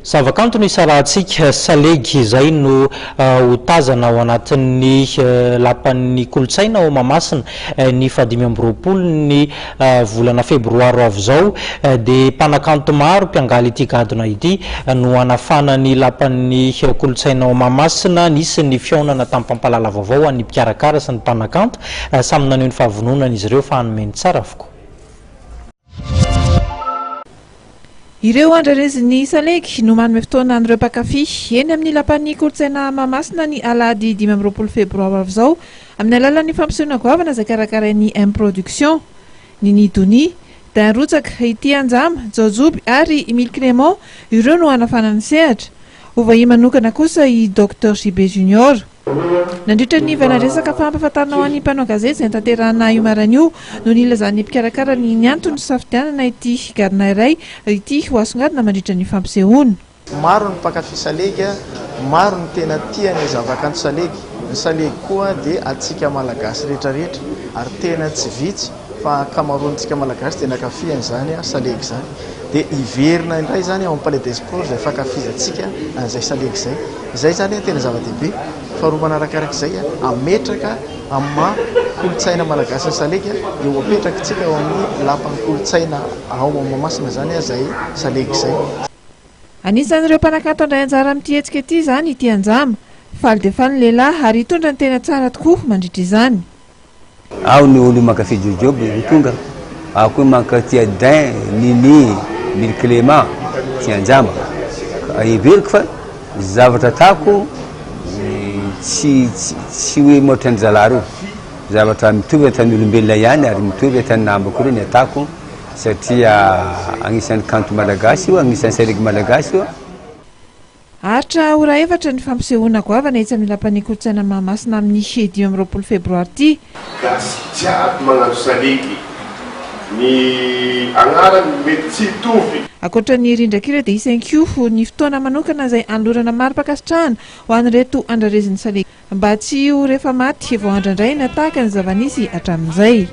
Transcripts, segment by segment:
Zavakanto ny sarahantsika Salegy izay no utazana ao anatin'ny lapan'ny kolontsaina ao Mahamasina ny 2020 ny volana Febroary avy izao dia mpanakanto maro mpiangaly ity gadona ity no anafana ny lapan'ny kolontsaina ao Mahamasina nisy ny fiaonana tamin'ny mpampalala vaovao ny mpikarakara sy ny mpanakanto samy naneho ny fahavononana izy ireo fa hanomeny tsara avokoa. Ireo andrarezin'ny Salegy no manome fotoana an'ireo mpakafy eny amin'ny lapan'ny kolontsaina Mahamasina ny alahady 20 Febroary avy izao amin'ny alalan'ny fampisehoana goavana izay karakarain'ny production ny nidony darotsaka ity anjama jaojoby ary Emile Clément ireo no anafana ny sehatra ho vahiny manokana kosa i Dr JB Junior nandritra ny valan-dresaka fampahafantarana ho an'ny mpanao gazety izay tanterahana io maran'io no nilazan'ny mpikarakara ny antony safidianana ity gadona iray ity ho asongadina mandritra ny fampisehoana. Maro ny mpakafy Salegy, maro ny tena tia ny zavakanto Salegy. Ny Salegy koa dia atsika malagasy rehetrarehetra ary tena tsy vitsy fa akamaroantsika malagasy tena kafiany zany Salegy zany. Dia iverina indray zany ao amin'ny Palais des Sports izay fankafizantsika an'izay Salegy izay. Izay zany tena zava-dehibe. Faharoa manarakarak'izay ametraka amin'ny kolontsaina malagasy ny Salegy eo apetrakatsika ao amin'ny lapan'ny kolontsaina ao Mahamasina zany izay Salegy izay. Anisan'ireo mpanakanto andray anjara amin'ity hetsika ity zany ity anjama faly dia faly ny lehilahy ary hitondra ny tena tsara tokoa mandritra izany. Ao ny olo mankafy jojoby tonga ako mankatia dain nini Emile Clément ty anjama iveriko fa zavatra atako tsy hoe motrany zalary io zavatra mitovy atany olombelona ihany ary mitovy atany namako reo ny atako satria agnisan'ny kanto malagasy io agnisan'ny Salegy malagasy io. Aritra ora efatra ny fampisehoana goavana etsy amin'ny lapan'ny kolontsaina Mahamasina amin'ny 20 Febroary ity. Gazety magnano Salegy ny agnarany mety tsy hitovy. Akoatra ny rindrakira dia isankoa ny fotoana manokana izay anolorana maro mpakasitrahana ho an'ireto andrarezin'ny Salegy mba tsy ho rehefa maty vao andrandray natahaka ny zavanisy hatramin'izay.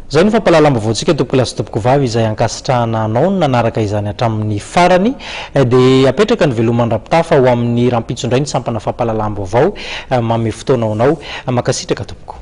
Zay ny fampalalamba voantsika tompoko lasy tompoko vavy izay ankasitrahana anao nanaraka izany hatramin'ny farany dia apetraka ny veloman-drapitafa ho amin'ny rampitsondray ny sampana fampalalamba avao mame fotoana anao makasitraka tompoko.